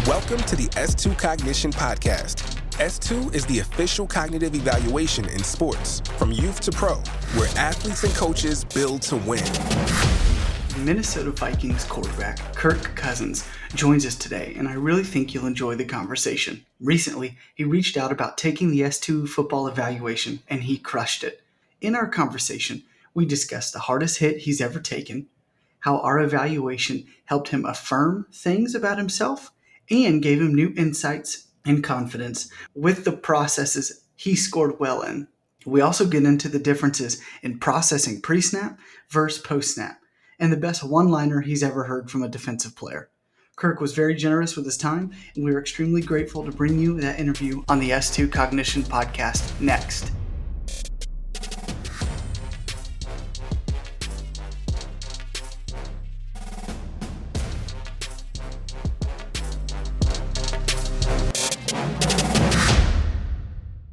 Welcome to the S2 Cognition podcast. S2 is the official cognitive evaluation in sports, from youth to pro, where athletes and coaches build to win. Minnesota Vikings quarterback Kirk Cousins joins us today, and I really think you'll enjoy the conversation. Recently, he reached out about taking the S2 football evaluation, and he crushed it. In our conversation, we discussed the hardest hit he's ever taken, how our evaluation helped him affirm things about himself, and gave him new insights and confidence with the processes he scored well in. We also get into the differences in processing pre-snap versus post-snap, and the best one-liner he's ever heard from a defensive player. Kirk was very generous with his time, and we are extremely grateful to bring you that interview on the S2 Cognition podcast next.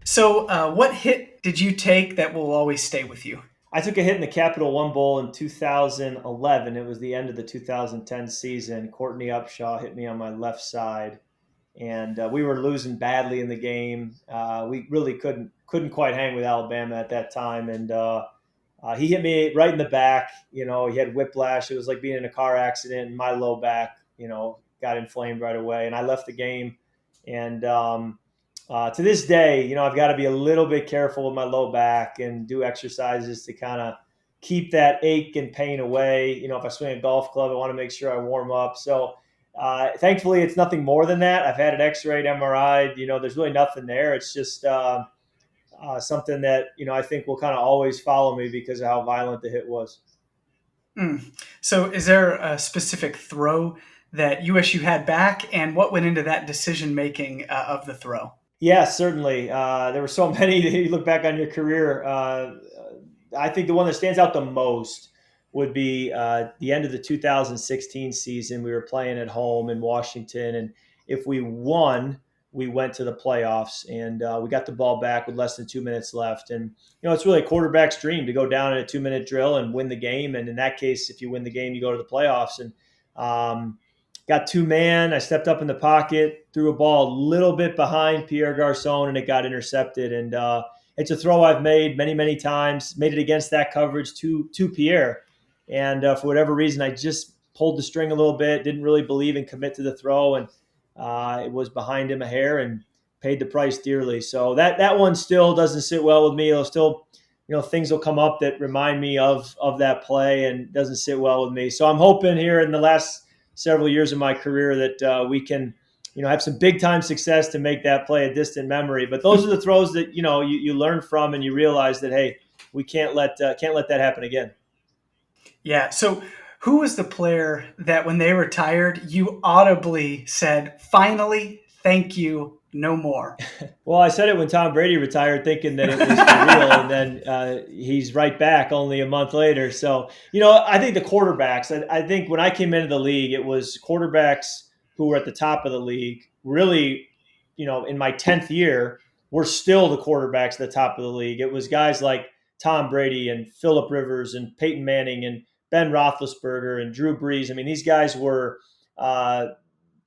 So what hit did you take that will always stay with you? I took a hit in the Capital One Bowl in 2011. It was the end of the 2010 season. Courtney Upshaw hit me on my left side, and we were losing badly in the game. We really couldn't quite hang with Alabama at that time, and he hit me right in the back. You know, he had whiplash. It was like being in a car accident, and my low back, got inflamed right away, and I left the game. And to this day, I've got to be a little bit careful with my low back and do exercises to kind of keep that ache and pain away. If I swing a golf club, I want to make sure I warm up. So thankfully, it's nothing more than that. I've had an X-rayed, MRI'd. There's really nothing there. It's just something that, I think will kind of always follow me because of how violent the hit was. So is there a specific throw that you wish you had back, and what went into that decision-making of the throw? Yeah, certainly. There were so many that you look back on your career. I think the one that stands out the most would be the end of the 2016 season. We were playing at home in Washington, and if we won, we went to the playoffs, and we got the ball back with less than 2 minutes left. And, it's really a quarterback's dream to go down in a 2-minute drill and win the game. And in that case, if you win the game, you go to the playoffs. And got two-man. I stepped up in the pocket, threw a ball a little bit behind Pierre Garçon, and it got intercepted. And it's a throw I've made many, many times, made it against that coverage to Pierre. And for whatever reason, I just pulled the string a little bit, didn't really believe and commit to the throw, and it was behind him a hair and paid the price dearly. So that one still doesn't sit well with me. It'll still, things will come up that remind me of that play and doesn't sit well with me. So I'm hoping here in the last several years of my career that we can, have some big time success to make that play a distant memory. But those are the throws that, you learn from, and you realize that, hey, we can't let that happen again. Yeah. So who was the player that when they retired, you audibly said, finally, thank you, no more? Well, I said it when Tom Brady retired, thinking that it was for real, and then he's right back only a month later. So, I think the quarterbacks, I think when I came into the league, it was quarterbacks who were at the top of the league. Really, in my 10th year, were still the quarterbacks at the top of the league. It was guys like Tom Brady and Phillip Rivers and Peyton Manning and Ben Roethlisberger and Drew Brees. I mean, these guys were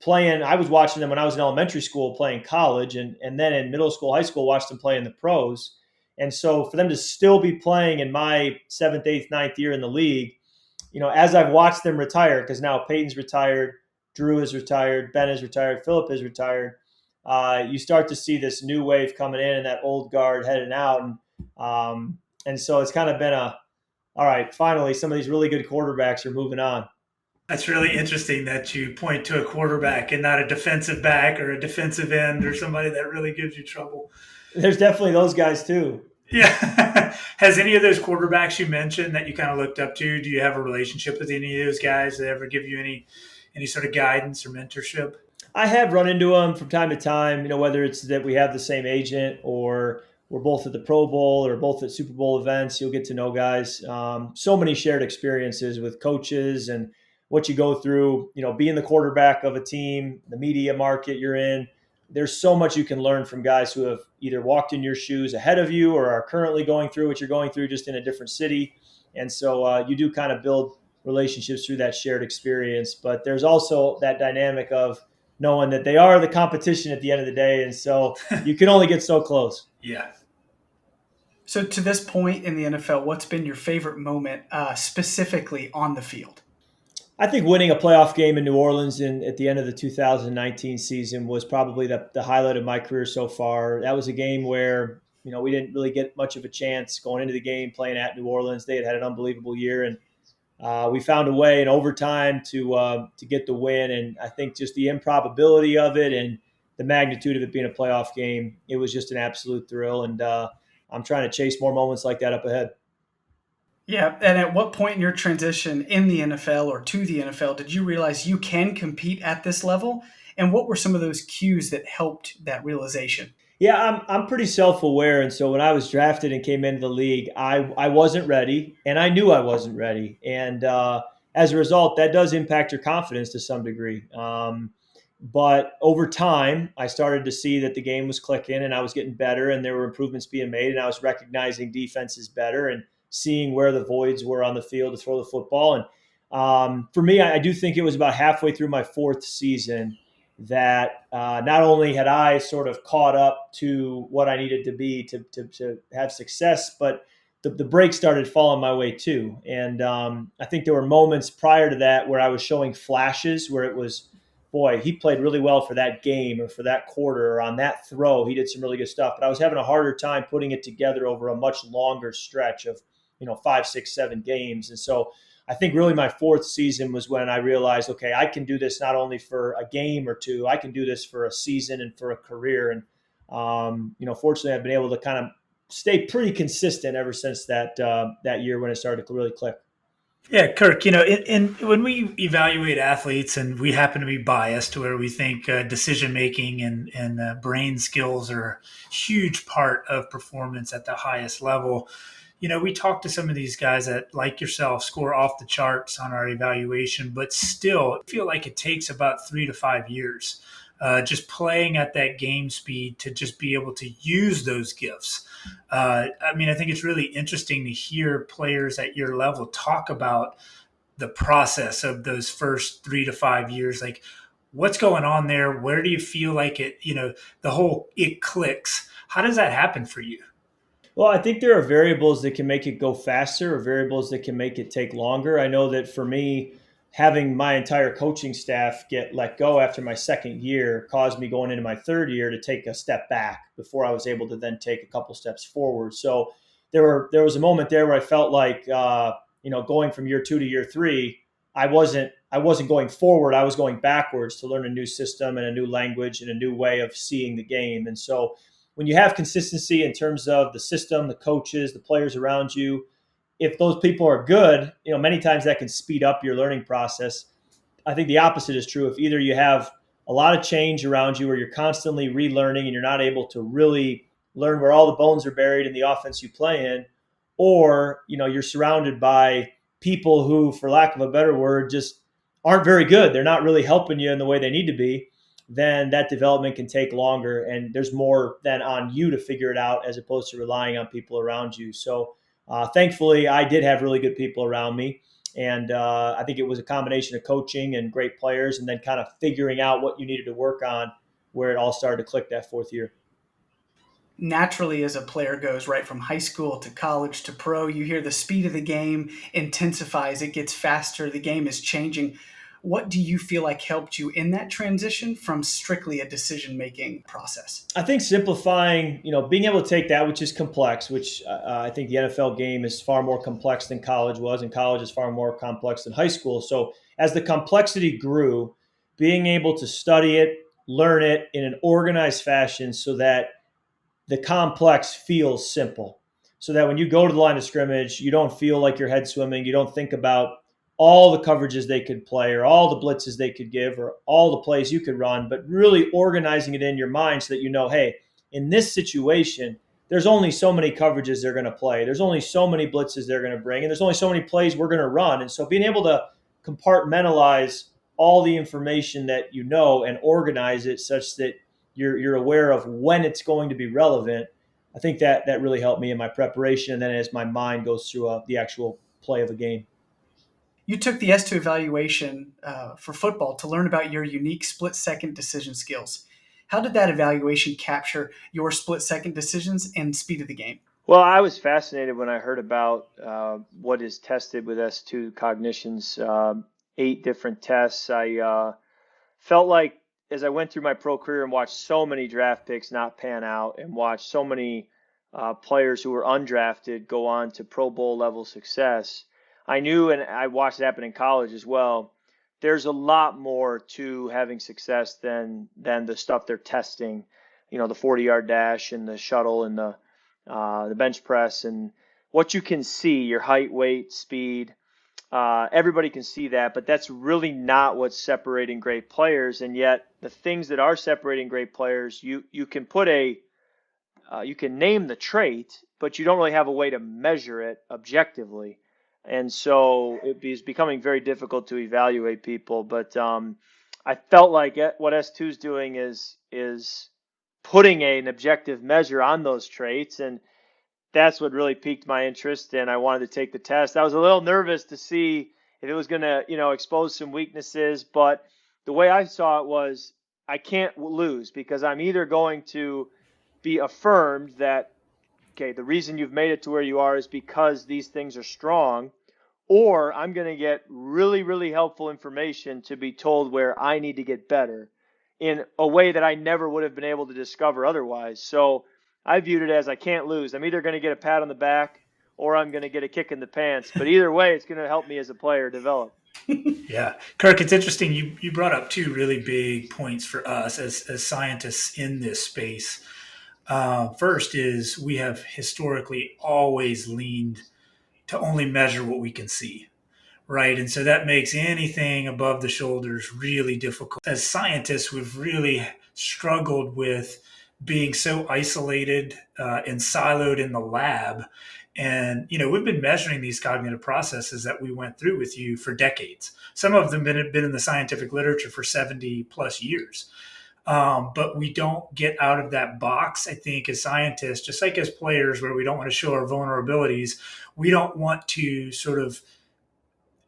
playing. I was watching them when I was in elementary school playing college, and then in middle school, high school, watched them play in the pros. And so for them to still be playing in my 7th, 8th, 9th year in the league, as I've watched them retire, because now Peyton's retired, Drew is retired, Ben is retired, Phillip is retired, you start to see this new wave coming in and that old guard heading out. And so it's kind of been all right, finally, some of these really good quarterbacks are moving on. That's really interesting that you point to a quarterback and not a defensive back or a defensive end or somebody that really gives you trouble. There's definitely those guys too. Yeah. Has any of those quarterbacks you mentioned that you kind of looked up to, do you have a relationship with any of those guys? Did they ever give you any sort of guidance or mentorship? I have run into them from time to time, whether it's that we have the same agent or we're both at the Pro Bowl or both at Super Bowl events. You'll get to know guys. So many shared experiences with coaches and what you go through, being the quarterback of a team, the media market you're in. There's so much you can learn from guys who have either walked in your shoes ahead of you or are currently going through what you're going through, just in a different city. And so you do kind of build relationships through that shared experience. But there's also that dynamic of, knowing that they are the competition at the end of the day. And so you can only get so close. Yeah. So to this point in the NFL, what's been your favorite moment specifically on the field? I think winning a playoff game in New Orleans at the end of the 2019 season was probably the highlight of my career so far. That was a game where, we didn't really get much of a chance going into the game playing at New Orleans. They had an unbelievable year, and we found a way in overtime to get the win. And I think just the improbability of it and the magnitude of it being a playoff game, it was just an absolute thrill. And I'm trying to chase more moments like that up ahead. Yeah, and at what point in your transition in the NFL or to the NFL did you realize you can compete at this level? And what were some of those cues that helped that realization? Yeah, I'm pretty self-aware, and so when I was drafted and came into the league, I wasn't ready, and I knew I wasn't ready, and as a result, that does impact your confidence to some degree. But over time, I started to see that the game was clicking, and I was getting better, and there were improvements being made, and I was recognizing defenses better and seeing where the voids were on the field to throw the football. And for me, I do think it was about halfway through my fourth season that not only had I sort of caught up to what I needed to be to have success, but the breaks started falling my way too. And I think there were moments prior to that where I was showing flashes where it was, boy, he played really well for that game or for that quarter or on that throw. He did some really good stuff, but I was having a harder time putting it together over a much longer stretch of, 5, 6, 7 games. And so I think really my fourth season was when I realized, okay, I can do this not only for a game or two, I can do this for a season and for a career. And, fortunately I've been able to kind of stay pretty consistent ever since that year when it started to really click. Yeah, Kirk, when we evaluate athletes and we happen to be biased to where we think decision-making and brain skills are a huge part of performance at the highest level, we talk to some of these guys that, like yourself, score off the charts on our evaluation, but still feel like it takes about 3 to 5 years just playing at that game speed to just be able to use those gifts. I think it's really interesting to hear players at your level talk about the process of those first 3 to 5 years. Like, what's going on there? Where do you feel like it clicks? How does that happen for you? Well, I think there are variables that can make it go faster or variables that can make it take longer. I know that for me, having my entire coaching staff get let go after my second year caused me going into my third year to take a step back before I was able to then take a couple steps forward. So there was a moment there where I felt like, going from year 2 to year 3, I wasn't going forward. I was going backwards to learn a new system and a new language and a new way of seeing the game. And so when you have consistency in terms of the system, the coaches, the players around you, if those people are good, many times that can speed up your learning process. I think the opposite is true. If either you have a lot of change around you or you're constantly relearning and you're not able to really learn where all the bones are buried in the offense you play in, or, you're surrounded by people who, for lack of a better word, just aren't very good. They're not really helping you in the way they need to be. Then that development can take longer, and there's more than on you to figure it out as opposed to relying on people around you. So thankfully, I did have really good people around me, and I think it was a combination of coaching and great players and then kind of figuring out what you needed to work on where it all started to click that fourth year. Naturally, as a player goes right from high school to college to pro, you hear the speed of the game intensifies, it gets faster, the game is changing. What do you feel like helped you in that transition from strictly a decision-making process? I think simplifying, being able to take that, which is complex, which I think the NFL game is far more complex than college was, and college is far more complex than high school. So as the complexity grew, being able to study it, learn it in an organized fashion so that the complex feels simple, so that when you go to the line of scrimmage, you don't feel like your head swimming. You don't think about all the coverages they could play or all the blitzes they could give or all the plays you could run, but really organizing it in your mind so that hey, in this situation, there's only so many coverages they're going to play. There's only so many blitzes they're going to bring, and there's only so many plays we're going to run. And so being able to compartmentalize all the information that and organize it such that you're aware of when it's going to be relevant, I think that really helped me in my preparation and then as my mind goes through the actual play of a game. You took the S2 evaluation for football to learn about your unique split-second decision skills. How did that evaluation capture your split-second decisions and speed of the game? Well, I was fascinated when I heard about what is tested with S2 Cognition's 8 different tests. I felt like as I went through my pro career and watched so many draft picks not pan out and watched so many players who were undrafted go on to Pro Bowl level success, I knew, and I watched it happen in college as well, there's a lot more to having success than the stuff they're testing, the 40-yard dash and the shuttle and the bench press and what you can see, your height, weight, speed. Everybody can see that, but that's really not what's separating great players. And yet the things that are separating great players, you can you can name the trait, but you don't really have a way to measure it objectively. And so it is becoming very difficult to evaluate people. But I felt like what S2 is doing is putting an objective measure on those traits, and that's what really piqued my interest, and I wanted to take the test. I was a little nervous to see if it was going to, expose some weaknesses, but the way I saw it was I can't lose because I'm either going to be affirmed that, okay, the reason you've made it to where you are is because these things are strong, or I'm going to get really, really helpful information to be told where I need to get better in a way that I never would have been able to discover otherwise. So I viewed it as I can't lose. I'm either going to get a pat on the back or I'm going to get a kick in the pants. But either way, it's going to help me as a player develop. Yeah. Kirk, it's interesting. You brought up 2 really big points for us as scientists in this space. First is we have historically always leaned to only measure what we can see, right? And so that makes anything above the shoulders really difficult. As scientists, we've really struggled with being so isolated and siloed in the lab. And, we've been measuring these cognitive processes that we went through with you for decades. Some of them have been in the scientific literature for 70 plus years. But we don't get out of that box, I think, as scientists, just like as players, where we don't want to show our vulnerabilities. We don't want to sort of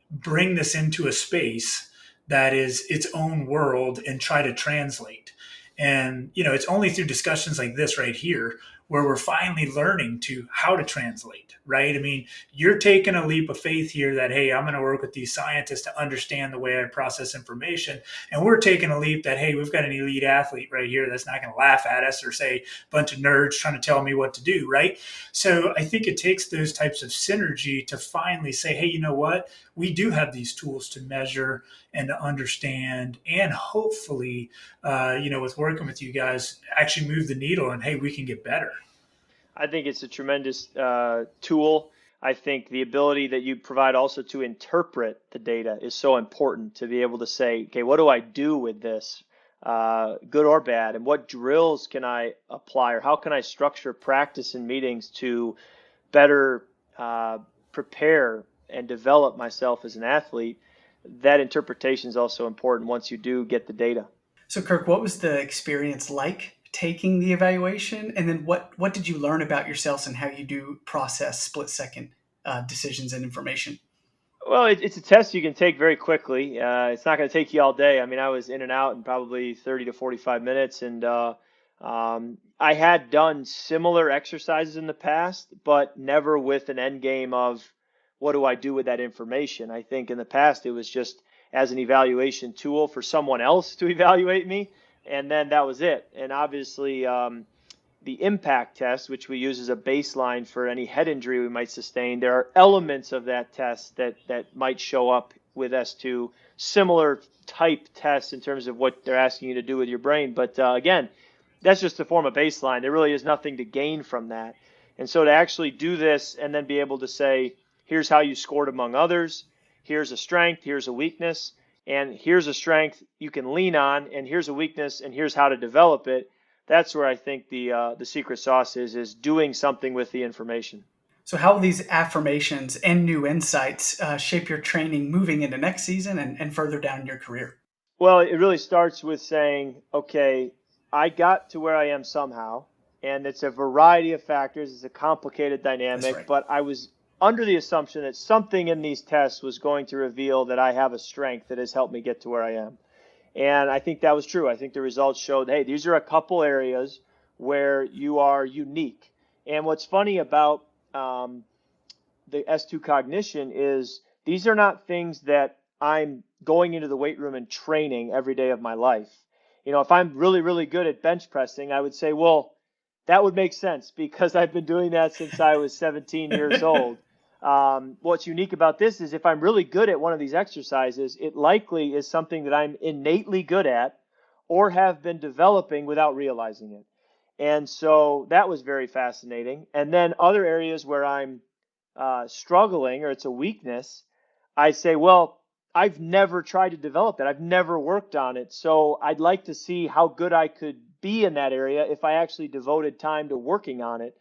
bring this into a space that is its own world and try to translate. And, it's only through discussions like this right here where we're finally learning how to translate, right? I mean, you're taking a leap of faith here that, hey, I'm going to work with these scientists to understand the way I process information. And we're taking a leap that, hey, we've got an elite athlete right here that's not going to laugh at us or say a bunch of nerds trying to tell me what to do, right? So I think it takes those types of synergy to finally say, hey, you know what? We do have these tools to measure and to understand, and hopefully, with working with you guys, actually move the needle and, hey, we can get better. I think it's a tremendous tool. I think the ability that you provide also to interpret the data is so important, to be able to say, okay, what do I do with this, good or bad, and what drills can I apply, or how can I structure practice and meetings to better prepare and develop myself as an athlete. That interpretation is also important once you do get the data. So, Kirk, what was the experience like taking the evaluation? And then what did you learn about yourselves and how you do process split-second decisions and information? Well, it's a test you can take very quickly. It's not going to take you all day. I mean, I was in and out in probably 30 to 45 minutes. And I had done similar exercises in the past, but never with an end game of what do I do with that information. I think in the past it was just as an evaluation tool for someone else to evaluate me, and then that was it. And obviously the impact test, which we use as a baseline for any head injury we might sustain, there are elements of that test that might show up with S2, similar type tests in terms of what they're asking you to do with your brain. But again, that's just to form a baseline. There really is nothing to gain from that. And so to actually do this and then be able to say, here's how you scored among others, here's a strength, here's a weakness, and here's a strength you can lean on, and here's a weakness, and here's how to develop it. That's where I think the secret sauce is doing something with the information. So how will these affirmations and new insights shape your training moving into next season and further down in your career? Well, it really starts with saying, okay, I got to where I am somehow, and it's a variety of factors. It's a complicated dynamic, right. But I was under the assumption that something in these tests was going to reveal that I have a strength that has helped me get to where I am. And I think that was true. I think the results showed, hey, these are a couple areas where you are unique. And what's funny about the S2 Cognition is these are not things that I'm going into the weight room and training every day of my life. If I'm really, really good at bench pressing, I would say, well, that would make sense because I've been doing that since I was 17 years old. What's unique about this is if I'm really good at one of these exercises, it likely is something that I'm innately good at or have been developing without realizing it. And so that was very fascinating. And then other areas where I'm struggling or it's a weakness, I say, well, I've never tried to develop it. I've never worked on it. So I'd like to see how good I could be in that area if I actually devoted time to working on it.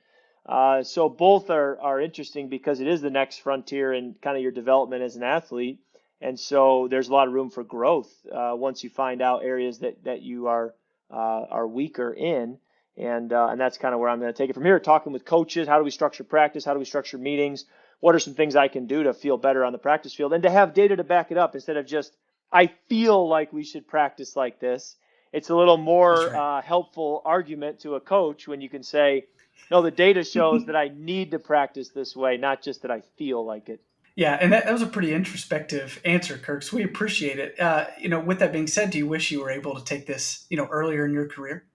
So both are interesting because it is the next frontier in kind of your development as an athlete. And so there's a lot of room for growth once you find out areas that you are weaker in. And that's kind of where I'm going to take it from here. Talking with coaches, how do we structure practice? How do we structure meetings? What are some things I can do to feel better on the practice field and to have data to back it up instead of just, I feel like we should practice like this. It's a little more helpful argument to a coach when you can say, no, the data shows that I need to practice this way, not just that I feel like it. Yeah, and that was a pretty introspective answer, Kirk. So we appreciate it. With that being said, do you wish you were able to take this, earlier in your career?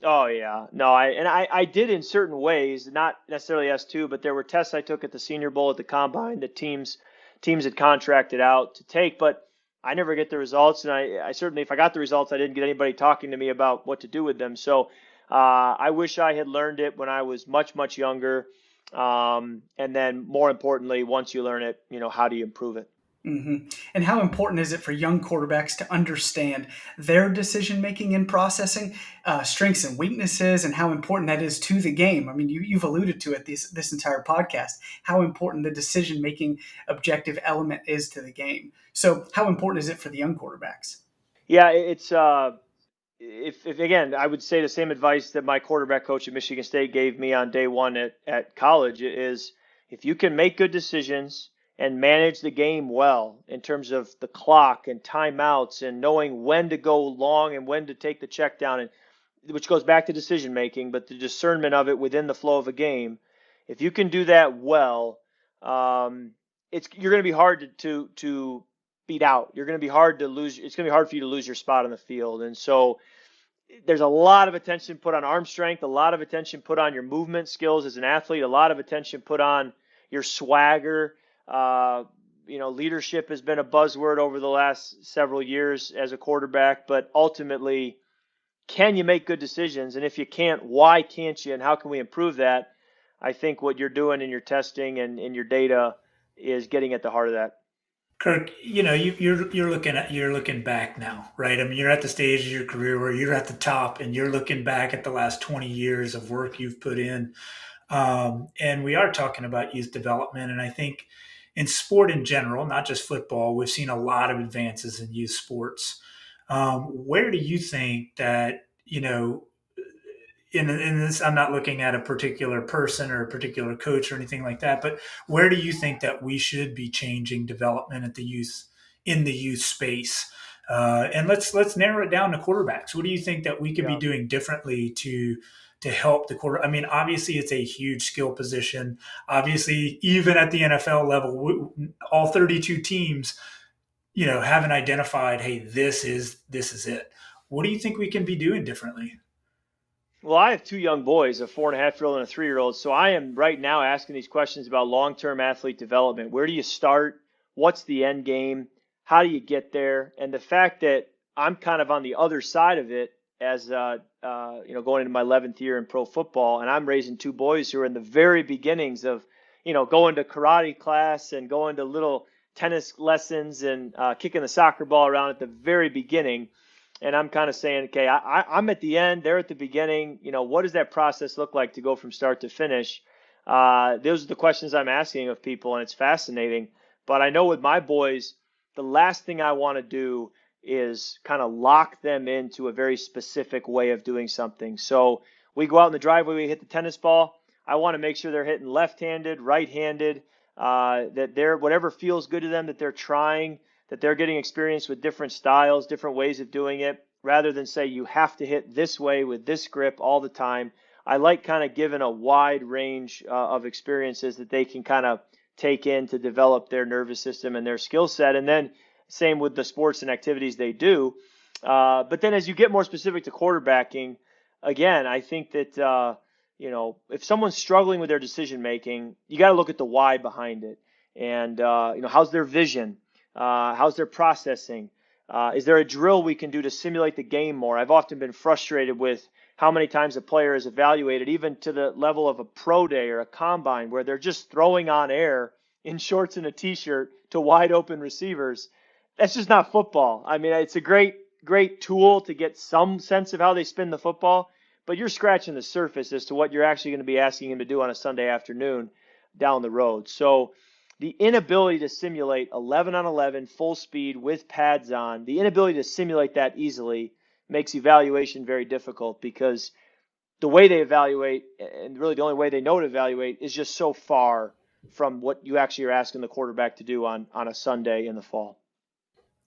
Oh yeah, no, I did in certain ways, not necessarily S2, but there were tests I took at the Senior Bowl at the Combine that teams had contracted out to take, but I never get the results, and I certainly, if I got the results, I didn't get anybody talking to me about what to do with them. So I wish I had learned it when I was much, much younger, and then more importantly, once you learn it, how do you improve it? Mm-hmm. And how important is it for young quarterbacks to understand their decision-making and processing, strengths and weaknesses, and how important that is to the game? I mean, you've alluded to it this entire podcast, how important the decision-making objective element is to the game. So how important is it for the young quarterbacks? Yeah, it's if again, I would say the same advice that my quarterback coach at Michigan State gave me on day one at college is if you can make good decisions and manage the game well in terms of the clock and timeouts and knowing when to go long and when to take the check down, and which goes back to decision making, but the discernment of it within the flow of a game. If you can do that well, you're going to be hard to beat out. You're going to be hard to lose. It's going to be hard for you to lose your spot on the field. And so there's a lot of attention put on arm strength, a lot of attention put on your movement skills as an athlete, a lot of attention put on your swagger. Leadership has been a buzzword over the last several years as a quarterback, but ultimately, can you make good decisions? And if you can't, why can't you? And how can we improve that? I think what you're doing in your testing and in your data is getting at the heart of that. Kirk, you're looking back now, right? I mean, you're at the stage of your career where you're at the top, and you're looking back at the last 20 years of work you've put in. And we are talking about youth development, and I think in sport in general, not just football, we've seen a lot of advances in youth sports. Where do you think that, in this, I'm not looking at a particular person or a particular coach or anything like that, but where do you think that we should be changing development in the youth space? And let's narrow it down to quarterbacks. What do you think that we could be doing differently to help the quarter? I mean, obviously it's a huge skill position. Obviously, even at the NFL level, all 32 teams, haven't identified, hey, this is it. What do you think we can be doing differently? Well, I have two young boys, a 4.5-year-old and a 3-year-old. So I am right now asking these questions about long-term athlete development. Where do you start? What's the end game? How do you get there? And the fact that I'm kind of on the other side of it as, going into my 11th year in pro football, and I'm raising two boys who are in the very beginnings of, going to karate class and going to little tennis lessons and kicking the soccer ball around at the very beginning. And I'm kind of saying, okay, I'm at the end, they're at the beginning. What does that process look like to go from start to finish? Those are the questions I'm asking of people, and it's fascinating. But I know with my boys, the last thing I want to do is kind of lock them into a very specific way of doing something. So we go out in the driveway, we hit the tennis ball. I want to make sure they're hitting left-handed, right-handed, that they're whatever feels good to them, that they're trying, that they're getting experience with different styles, different ways of doing it, rather than say you have to hit this way with this grip all the time. I like kind of giving a wide range of experiences that they can kind of take in to develop their nervous system and their skill set. And then same with the sports and activities they do. But then as you get more specific to quarterbacking, again, I think that, if someone's struggling with their decision making, you got to look at the why behind it. And, how's their vision? How's their processing? Is there a drill we can do to simulate the game more? I've often been frustrated with how many times a player is evaluated, even to the level of a pro day or a combine, where they're just throwing on air in shorts and a t-shirt to wide open receivers. That's just not football. I mean, it's a great tool to get some sense of how they spin the football, but you're scratching the surface as to what you're actually going to be asking him to do on a Sunday afternoon down the road. So the inability to simulate 11 on 11 full speed with pads on, the inability to simulate that easily makes evaluation very difficult, because the way they evaluate, and really the only way they know to evaluate, is just so far from what you actually are asking the quarterback to do on a Sunday in the fall.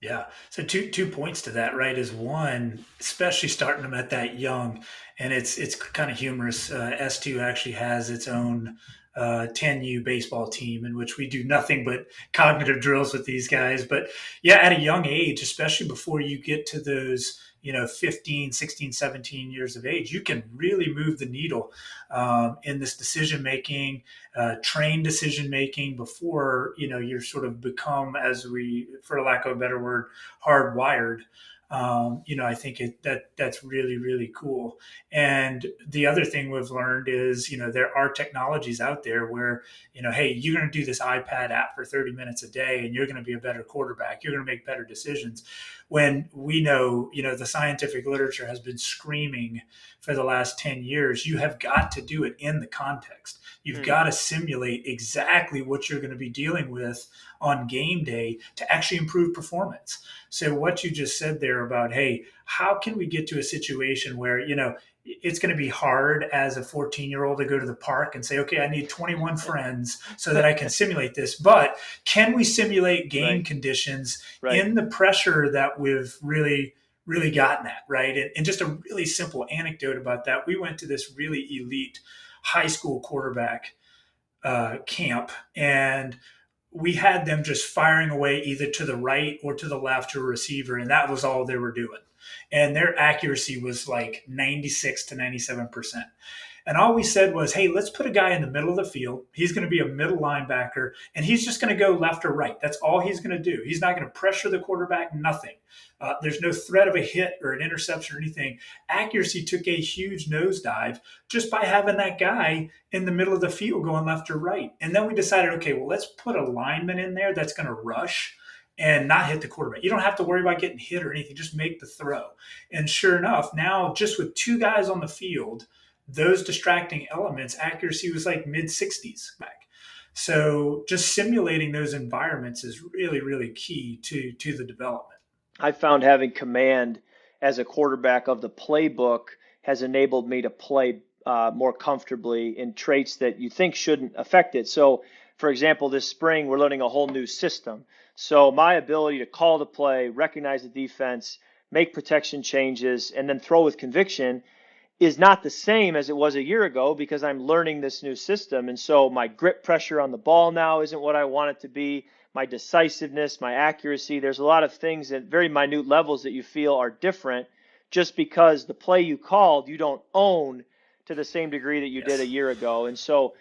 Yeah. So two points to that, right? Is one, especially starting them at that young, and it's kind of humorous. S2 actually has its own 10U baseball team in which we do nothing but cognitive drills with these guys. But yeah, at a young age, especially before you get to those 15, 16, 17 years of age, you can really move the needle in this decision-making, trained decision-making before, you're sort of become, as we, for lack of a better word, hardwired. I think that's really, really cool. And the other thing we've learned is, there are technologies out there where, hey, you're going to do this iPad app for 30 minutes a day and you're going to be a better quarterback. You're going to make better decisions. When we know, the scientific literature has been screaming for the last 10 years, you have got to do it in the context. You've got to simulate exactly what you're going to be dealing with on game day to actually improve performance. So what you just said there about, hey, how can we get to a situation where, it's going to be hard as a 14-year-old to go to the park and say, okay, I need 21 friends so that I can simulate this. But can we simulate game conditions in the pressure that we've really, really gotten at, right? And just a really simple anecdote about that. We went to this really elite high school quarterback camp, and we had them just firing away either to the right or to the left to a receiver, and that was all they were doing. And their accuracy was like 96 to 97%. And all we said was, hey, let's put a guy in the middle of the field. He's going to be a middle linebacker, and he's just going to go left or right. That's all he's going to do. He's not going to pressure the quarterback, nothing. There's no threat of a hit or an interception or anything. Accuracy took a huge nosedive just by having that guy in the middle of the field going left or right. And then we decided, okay, well, let's put a lineman in there that's going to rush and not hit the quarterback. You don't have to worry about getting hit or anything. Just make the throw. And sure enough, now just with two guys on the field, those distracting elements, accuracy was like mid-60s back. So just simulating those environments is really, really key to the development. I found having command as a quarterback of the playbook has enabled me to play more comfortably in traits that you think shouldn't affect it. So, for example, this spring, we're learning a whole new system. So my ability to call the play, recognize the defense, make protection changes, and then throw with conviction is not the same as it was a year ago because I'm learning this new system. And so my grip pressure on the ball now isn't what I want it to be. My decisiveness, my accuracy, there's a lot of things at very minute levels that you feel are different just because the play you called, you don't own to the same degree that you did a year ago. And so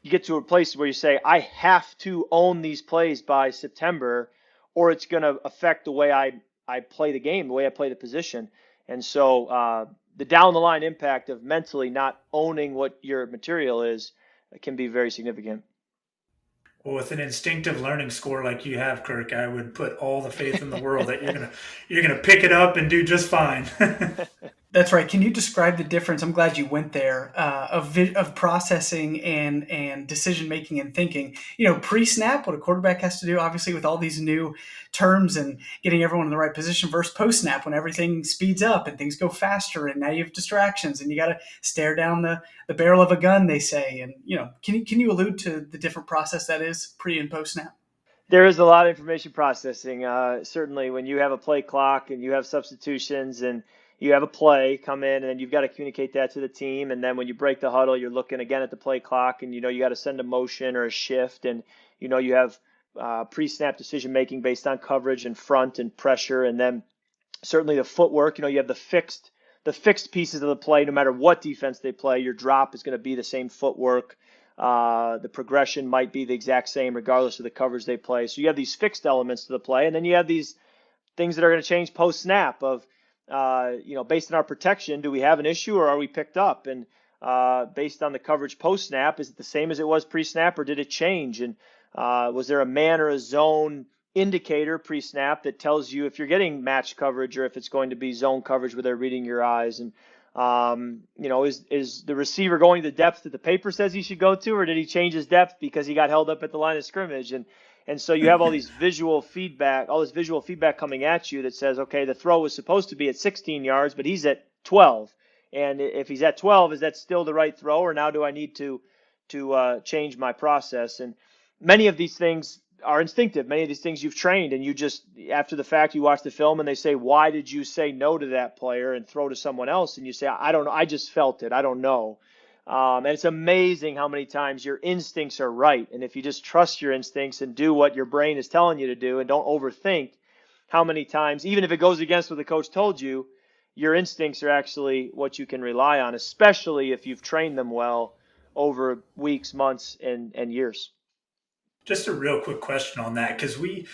you get to a place where you say, I have to own these plays by September, or it's going to affect the way I play the game, the way I play the position. And so the down the line impact of mentally not owning what your material is can be very significant. Well, with an instinctive learning score like you have, Kirk, I would put all the faith in the world that you're gonna pick it up and do just fine. That's right. Can you describe the difference? I'm glad you went there of processing and decision making and thinking. Pre-snap, what a quarterback has to do, obviously, with all these new terms and getting everyone in the right position, versus post-snap when everything speeds up and things go faster, and now you have distractions and you got to stare down the barrel of a gun, they say. And can you allude to the different process that is pre and post-snap? There is a lot of information processing. Certainly, when you have a play clock and you have substitutions and you have a play come in, and then you've got to communicate that to the team. And then when you break the huddle, you're looking again at the play clock, and you got to send a motion or a shift, and you have pre-snap decision making based on coverage and front and pressure, and then certainly the footwork. You have the fixed pieces of the play. No matter what defense they play, your drop is going to be the same footwork. The progression might be the exact same regardless of the coverage they play. So you have these fixed elements to the play, and then you have these things that are going to change post-snap of, based on our protection, do we have an issue or are we picked up? And based on the coverage post-snap, is it the same as it was pre-snap or did it change? And was there a man or a zone indicator pre-snap that tells you if you're getting match coverage or if it's going to be zone coverage where they're reading your eyes? And is the receiver going the depth that the paper says he should go to, or did he change his depth because he got held up at the line of scrimmage? And so you have all this visual feedback coming at you that says, okay, the throw was supposed to be at 16 yards, but he's at 12. And if he's at 12, is that still the right throw, or now do I need to change my process? And many of these things are instinctive. Many of these things you've trained, and you just, after the fact, you watch the film and they say, why did you say no to that player and throw to someone else? And you say, I don't know. I just felt it. I don't know. And it's amazing how many times your instincts are right. And if you just trust your instincts and do what your brain is telling you to do and don't overthink, how many times, even if it goes against what the coach told you, your instincts are actually what you can rely on, especially if you've trained them well over weeks, months, and years. Just a real quick question on that, because we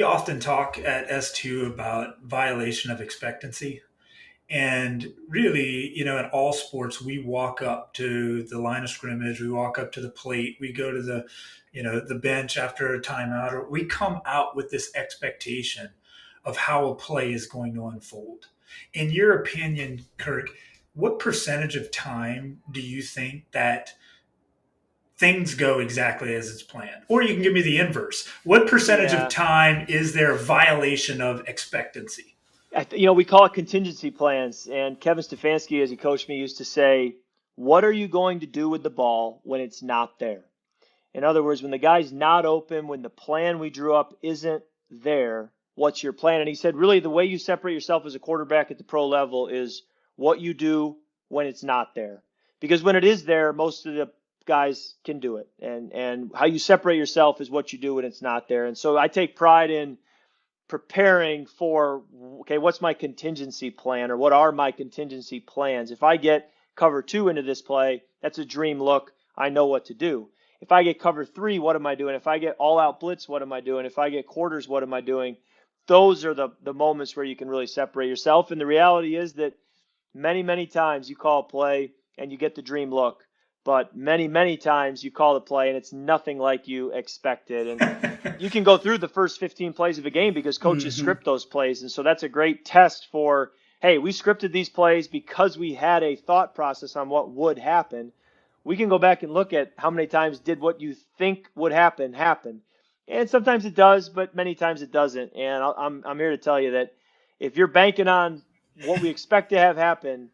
often talk at S2 about violation of expectancy. And really, in all sports, we walk up to the line of scrimmage, we walk up to the plate, we go to the bench after a timeout, or we come out with this expectation of how a play is going to unfold. In your opinion, Kirk, what percentage of time do you think that things go exactly as it's planned? Or you can give me the inverse. What percentage of time is there a violation of expectancy? We call it contingency plans. And Kevin Stefanski, as he coached me, used to say, what are you going to do with the ball when it's not there? In other words, when the guy's not open, when the plan we drew up isn't there, what's your plan? And he said, really, the way you separate yourself as a quarterback at the pro level is what you do when it's not there. Because when it is there, most of the guys can do it. And how you separate yourself is what you do when it's not there. And so I take pride in preparing for, okay, what's my contingency plan, or what are my contingency plans? If I get cover 2 into this play, that's a dream look. I know what to do. If I get cover 3, what am I doing? If I get all out blitz, what am I doing? If I get quarters, what am I doing? Those are the moments where you can really separate yourself. And the reality is that many, many times you call a play and you get the dream look. But many, many times you call the play and it's nothing like you expected. And you can go through the first 15 plays of a game because coaches script those plays. And so that's a great test for, hey, we scripted these plays because we had a thought process on what would happen. We can go back and look at how many times did what you think would happen. And sometimes it does, but many times it doesn't. And I'm here to tell you that if you're banking on what we expect to have happen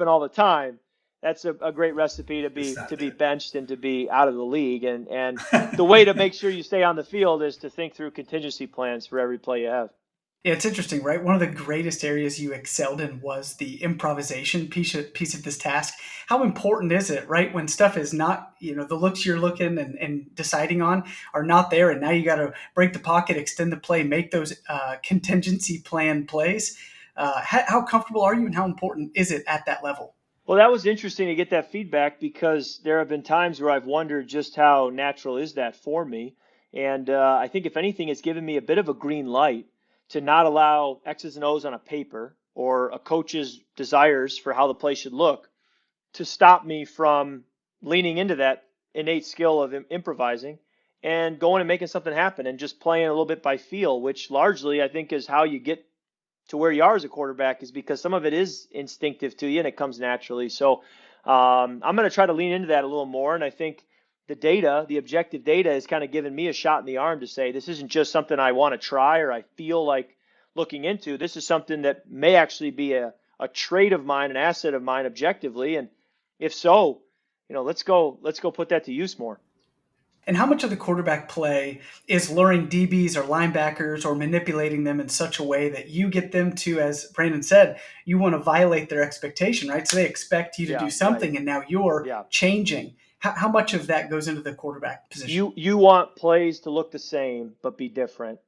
all the time, that's a great recipe to be benched and to be out of the league. And the way to make sure you stay on the field is to think through contingency plans for every play you have. Yeah, it's interesting, right? One of the greatest areas you excelled in was the improvisation piece of this task. How important is it, right? When stuff is not, the looks you're looking and deciding on are not there, and now you got to break the pocket, extend the play, make those contingency plan plays. How comfortable are you, and how important is it at that level? Well, that was interesting to get that feedback, because there have been times where I've wondered just how natural is that for me. And I think if anything, it's given me a bit of a green light to not allow X's and O's on a paper or a coach's desires for how the play should look to stop me from leaning into that innate skill of improvising and going and making something happen and just playing a little bit by feel, which largely I think is how you get to where you are as a quarterback is because some of it is instinctive to you and it comes naturally. So I'm going to try to lean into that a little more. And I think the data, the objective data, is kind of giving me a shot in the arm to say this isn't just something I want to try or I feel like looking into. This is something that may actually be a trait of mine, an asset of mine objectively. And if so, let's go put that to use more. And how much of the quarterback play is luring DBs or linebackers or manipulating them in such a way that you get them to, as Brandon said, you want to violate their expectation, right? So they expect you to do something, right, and now you're changing. How much of that goes into the quarterback position? You want plays to look the same but be different.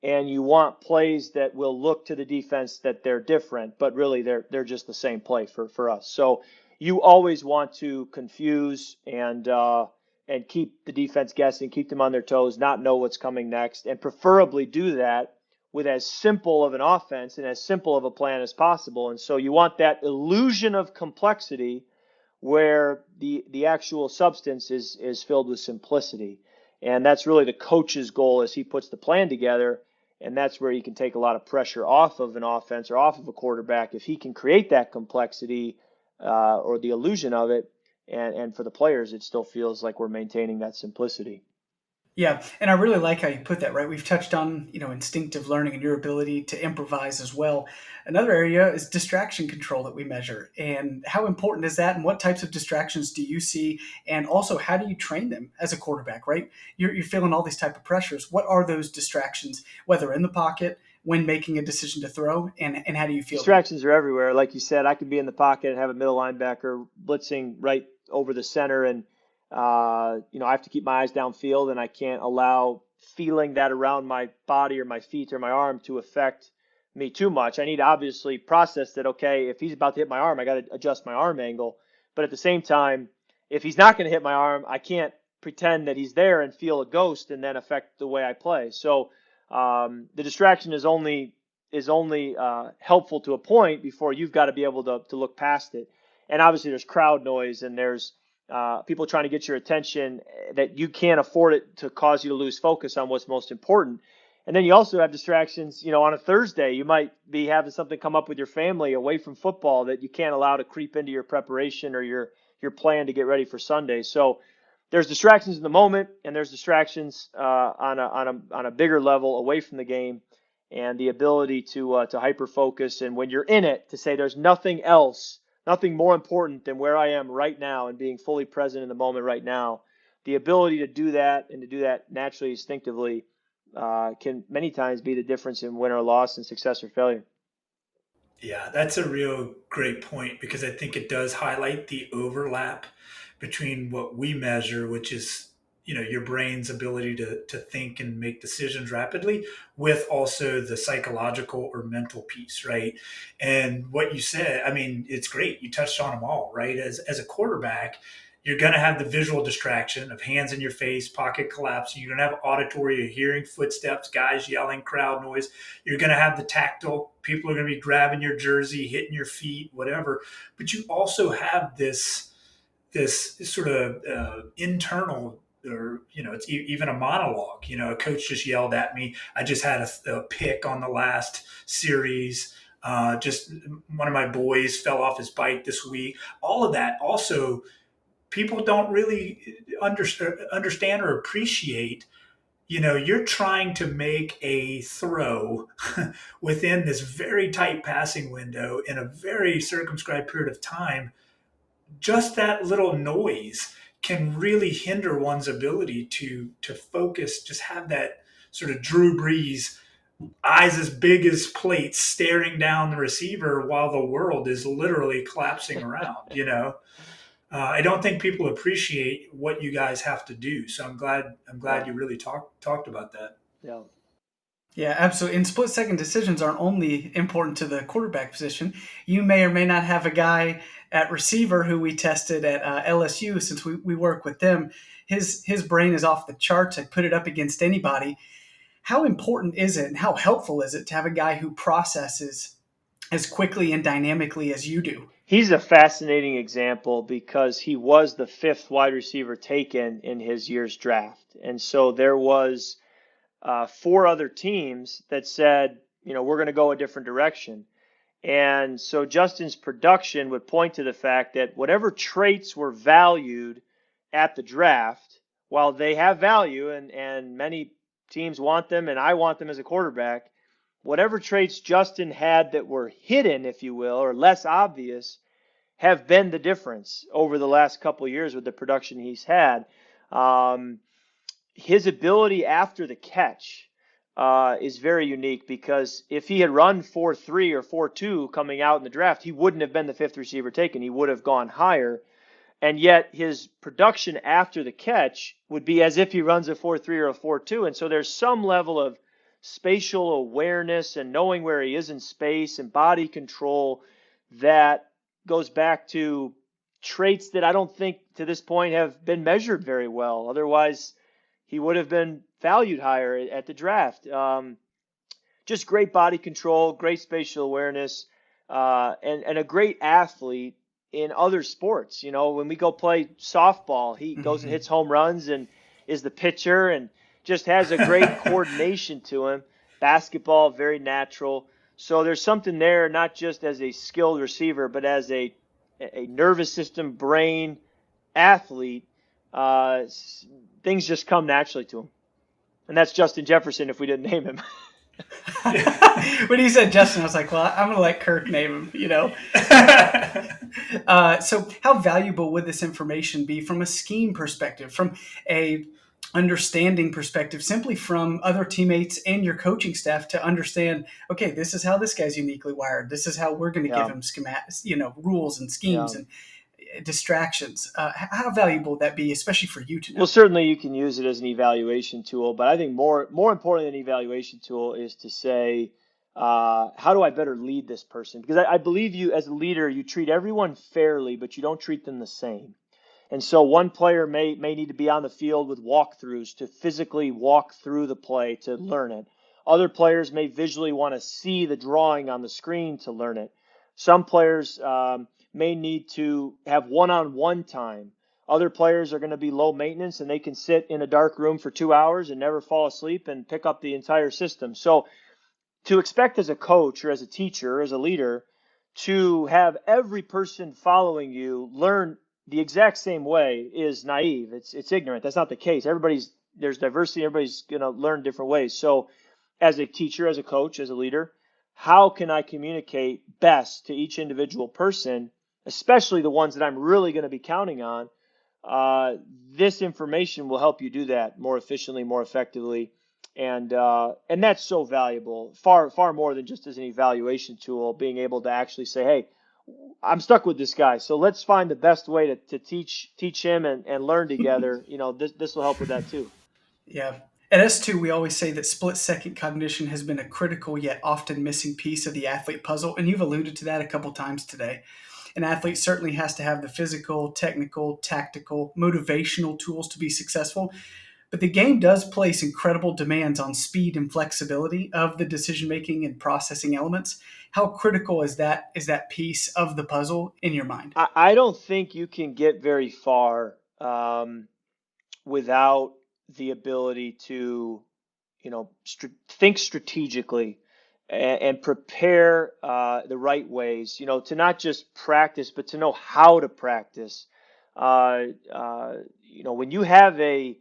And you want plays that will look to the defense that they're different, but really they're just the same play for us. So you always want to confuse and keep the defense guessing, keep them on their toes, not know what's coming next, and preferably do that with as simple of an offense and as simple of a plan as possible. And so you want that illusion of complexity where the actual substance is filled with simplicity. And that's really the coach's goal as he puts the plan together. And that's where you can take a lot of pressure off of an offense or off of a quarterback if he can create that complexity or the illusion of it. And for the players, it still feels like we're maintaining that simplicity. Yeah, and I really like how you put that, right? We've touched on, instinctive learning and your ability to improvise as well. Another area is distraction control that we measure. And how important is that? And what types of distractions do you see? And also, how do you train them as a quarterback, right? You're feeling all these type of pressures. What are those distractions, whether in the pocket, when making a decision to throw, and how do you feel? Distractions are everywhere. Like you said, I could be in the pocket and have a middle linebacker blitzing right over the center, and I have to keep my eyes downfield, and I can't allow feeling that around my body or my feet or my arm to affect me too much. I need to obviously process that, okay, if he's about to hit my arm, I got to adjust my arm angle. But at the same time, if he's not going to hit my arm, I can't pretend that he's there and feel a ghost and then affect the way I play. So the distraction is only helpful to a point before you've got to be able to look past it. And obviously there's crowd noise and there's people trying to get your attention that you can't afford it to cause you to lose focus on what's most important. And then you also have distractions, on a Thursday, you might be having something come up with your family away from football that you can't allow to creep into your preparation or your plan to get ready for Sunday. So there's distractions in the moment and there's distractions on a bigger level away from the game, and the ability to hyper focus. And when you're in it, to say there's nothing else, nothing more important than where I am right now and being fully present in the moment right now. The ability to do that and to do that naturally, instinctively, can many times be the difference in win or loss and success or failure. Yeah, that's a real great point, because I think it does highlight the overlap between what we measure, which is, your brain's ability to think and make decisions rapidly, with also the psychological or mental piece, right? And what you said, it's great. You touched on them all, right? As a quarterback, you're going to have the visual distraction of hands in your face, pocket collapsing. You're going to have auditory, you're hearing footsteps, guys yelling, crowd noise. You're going to have the tactile. People are going to be grabbing your jersey, hitting your feet, whatever. But you also have this sort of internal, or it's even a monologue. A coach just yelled at me. I just had a pick on the last series. Just one of my boys fell off his bike this week. All of that also, people don't really understand or appreciate. You're trying to make a throw within this very tight passing window in a very circumscribed period of time. Just that little noise can really hinder one's ability to focus, just have that sort of Drew Brees, eyes as big as plates staring down the receiver while the world is literally collapsing around. I don't think people appreciate what you guys have to do. So I'm glad you really talked about that. Yeah. Yeah, absolutely. And split-second decisions aren't only important to the quarterback position. You may or may not have a guy at receiver who we tested at LSU, since we work with them. His brain is off the charts. I put it up against anybody. How important is it and how helpful is it to have a guy who processes as quickly and dynamically as you do? He's a fascinating example because he was the 5th wide receiver taken in his year's draft. And so there was 4 other teams that said, we're going to go a different direction. And so Justin's production would point to the fact that whatever traits were valued at the draft, while they have value and many teams want them and I want them as a quarterback, whatever traits Justin had that were hidden, if you will, or less obvious, have been the difference over the last couple of years with the production he's had. His ability after the catch is very unique, because if he had run 4.3 or 4.2 coming out in the draft, he wouldn't have been the fifth receiver taken. He would have gone higher. And yet his production after the catch would be as if he runs a 4.3 or a 4.2. And so there's some level of spatial awareness and knowing where he is in space and body control that goes back to traits that I don't think to this point have been measured very well. Otherwise, he would have been valued higher at the draft. Just great body control, great spatial awareness, and a great athlete in other sports. When we go play softball, he goes and hits home runs and is the pitcher and just has a great coordination to him. Basketball, very natural. So there's something there, not just as a skilled receiver, but as a nervous system, brain athlete. Things just come naturally to him. And that's Justin Jefferson if we didn't name him. When he said Justin, I was like, well, I'm going to let Kirk name him, So how valuable would this information be from a scheme perspective, from a understanding perspective, simply from other teammates and your coaching staff to understand, okay, this is how this guy's uniquely wired. This is how we're going to give him schematics, rules and schemes and distractions. How valuable would that be, especially for you to know? Well, certainly you can use it as an evaluation tool, but I think more important than an evaluation tool is to say, how do I better lead this person? Because I believe you as a leader, you treat everyone fairly, but you don't treat them the same. And so one player may need to be on the field with walkthroughs to physically walk through the play to learn it. Other players may visually want to see the drawing on the screen to learn it. Some players may need to have one-on-one time. Other players are going to be low maintenance and they can sit in a dark room for 2 hours and never fall asleep and pick up the entire system. So to expect as a coach or as a teacher, or as a leader, to have every person following you learn the exact same way is naive. It's ignorant. That's not the case. There's diversity. Everybody's going to learn different ways. So as a teacher, as a coach, as a leader, how can I communicate best to each individual person, especially the ones that I'm really going to be counting on? This information will help you do that more efficiently, more effectively. And that's so valuable, far more than just as an evaluation tool, being able to actually say, hey, I'm stuck with this guy, so let's find the best way to teach him and learn together. This will help with that too. Yeah. At S2, we always say that split-second cognition has been a critical yet often missing piece of the athlete puzzle, and you've alluded to that a couple times today. An athlete certainly has to have the physical, technical, tactical, motivational tools to be successful, but the game does place incredible demands on speed and flexibility of the decision-making and processing elements. How critical is that piece of the puzzle in your mind? I don't think you can get very far without the ability to, think strategically and prepare the right ways, to not just practice, but to know how to practice. When you have a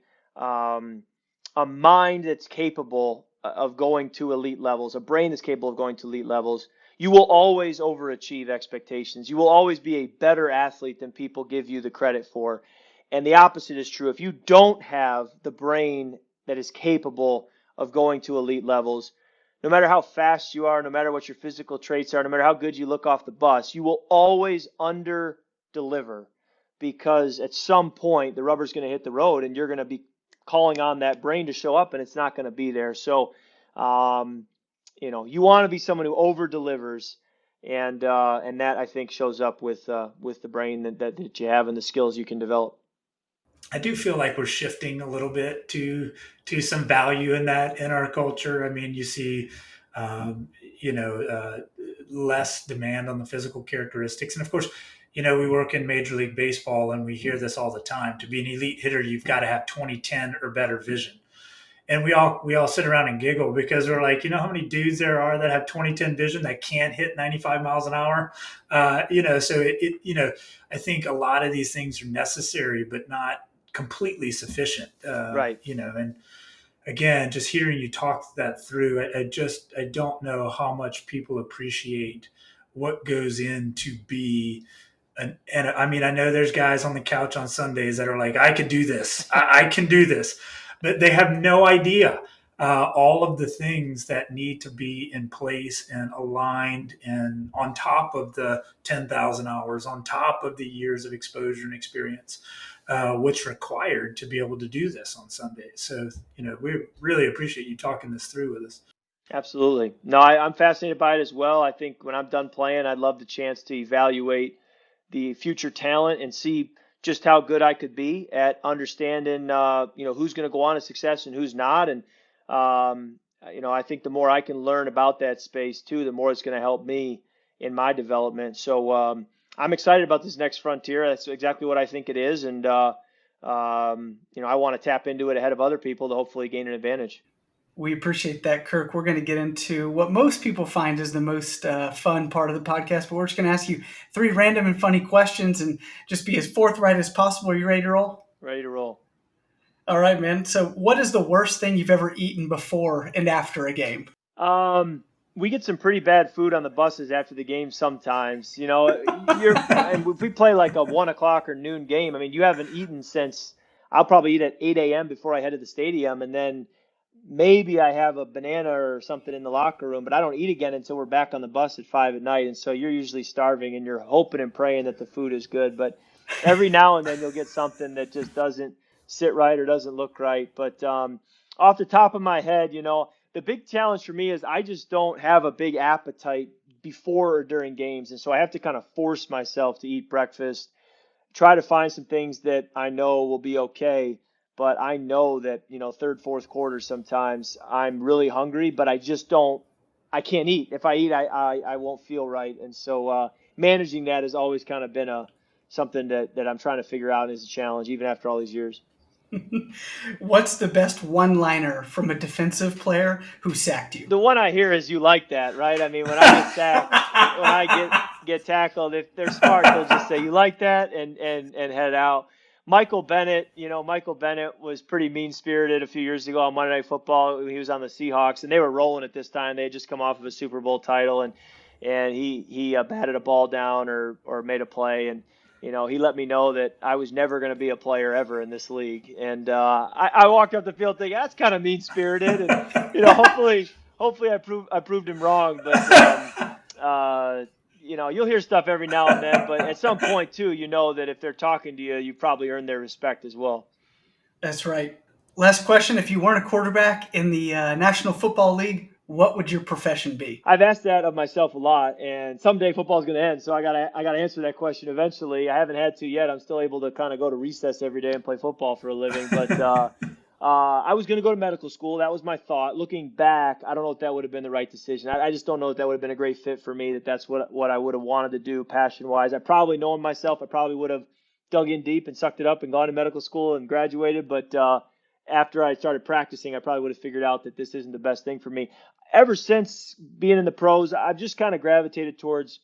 mind that's capable of going to elite levels, a brain that's capable of going to elite levels, you will always overachieve expectations. You will always be a better athlete than people give you the credit for. And the opposite is true. If you don't have the brain that is capable of going to elite levels, no matter how fast you are, no matter what your physical traits are, no matter how good you look off the bus, you will always under-deliver, because at some point the rubber's going to hit the road and you're going to be calling on that brain to show up and it's not going to be there. So, you want to be someone who over-delivers, and that, I think, shows up with the brain that you have and the skills you can develop. I do feel like we're shifting a little bit to some value in that in our culture. I mean, you see, less demand on the physical characteristics. And of course, we work in Major League Baseball and we hear this all the time. To be an elite hitter, you've got to have 20/10 or better vision. And we all sit around and giggle because we're like, how many dudes there are that have 20/10 vision that can't hit 95 miles an hour? So I think a lot of these things are necessary, but not completely sufficient. Right. And again, just hearing you talk that through, I don't know how much people appreciate what goes into be. And I mean, I know there's guys on the couch on Sundays that are like, I could do this. I can do this. But they have no idea all of the things that need to be in place and aligned and on top of the 10,000 hours, on top of the years of exposure and experience, what's required to be able to do this on Sundays. So, we really appreciate you talking this through with us. Absolutely. No, I'm fascinated by it as well. I think when I'm done playing, I'd love the chance to evaluate the future talent and see just how good I could be at understanding, who's going to go on to success and who's not. And, I think the more I can learn about that space too, the more it's going to help me in my development. So I'm excited about this next frontier. That's exactly what I think it is. And, I want to tap into it ahead of other people to hopefully gain an advantage. We appreciate that, Kirk. We're going to get into what most people find is the most fun part of the podcast, but we're just going to ask you 3 random and funny questions and just be as forthright as possible. Are you ready to roll? Ready to roll. All right, man. So what is the worst thing you've ever eaten before and after a game? We get some pretty bad food on the buses after the game sometimes. And if we play like a 1 o'clock or noon game, I mean, you haven't eaten since I'll probably eat at 8 a.m. before I head to the stadium, and then maybe I have a banana or something in the locker room, but I don't eat again until we're back on the bus at 5 at night. And so you're usually starving and you're hoping and praying that the food is good. But every now and then you'll get something that just doesn't sit right or doesn't look right. But off the top of my head, the big challenge for me is I just don't have a big appetite before or during games. And so I have to kind of force myself to eat breakfast, try to find some things that I know will be okay. But I know that, third, fourth quarter, sometimes I'm really hungry, but I can't eat. If I eat, I won't feel right. And so managing that has always kind of been something that I'm trying to figure out as a challenge, even after all these years. What's the best one-liner from a defensive player who sacked you? The one I hear is you like that, right? I mean, when I get sacked, when I get tackled, if they're smart, they'll just say, you like that, and head out. Michael Bennett was pretty mean-spirited a few years ago on Monday Night Football. He was on the Seahawks, and they were rolling at this time. They had just come off of a Super Bowl title, and he batted a ball down or made a play, and he let me know that I was never going to be a player ever in this league. And I walked up the field thinking that's kind of mean-spirited, and hopefully I proved him wrong, but. You'll hear stuff every now and then, but at some point, too, that if they're talking to you, you probably earn their respect as well. That's right. Last question. If you weren't a quarterback in the National Football League, what would your profession be? I've asked that of myself a lot, and someday football is going to end, so I gotta answer that question eventually. I haven't had to yet. I'm still able to kind of go to recess every day and play football for a living, but I was going to go to medical school. That was my thought. Looking back, I don't know if that would have been the right decision. I just don't know if that would have been a great fit for me, that's what I would have wanted to do passion-wise. I probably, knowing myself, I probably would have dug in deep and sucked it up and gone to medical school and graduated. But after I started practicing, I probably would have figured out that this isn't the best thing for me. Ever since being in the pros, I've just kind of gravitated towards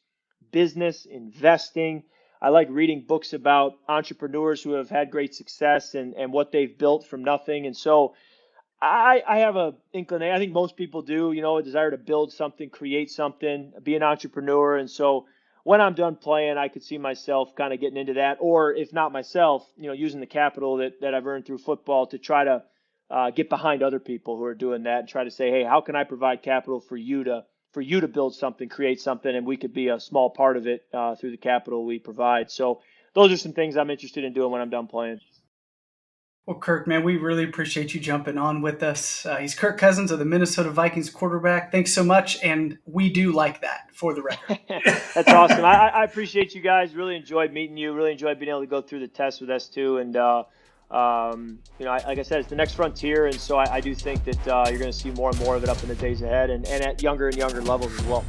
business, investing. I like reading books about entrepreneurs who have had great success and what they've built from nothing. And so I have a inclination, I think most people do, a desire to build something, create something, be an entrepreneur. And so when I'm done playing, I could see myself kind of getting into that, or if not myself, using the capital that I've earned through football to try to get behind other people who are doing that and try to say, hey, how can I provide capital for you to build something, create something, and we could be a small part of it through the capital we provide. So those are some things I'm interested in doing when I'm done playing. Well, Kirk, man, we really appreciate you jumping on with us. He's Kirk Cousins of the Minnesota Vikings quarterback. Thanks so much, and we do like that, for the record. That's awesome. I appreciate you guys. Really enjoyed meeting you. Really enjoyed being able to go through the test with S2. And, like I said, it's the next frontier, and so I do think that you're going to see more and more of it up in the days ahead and at younger and younger levels as well.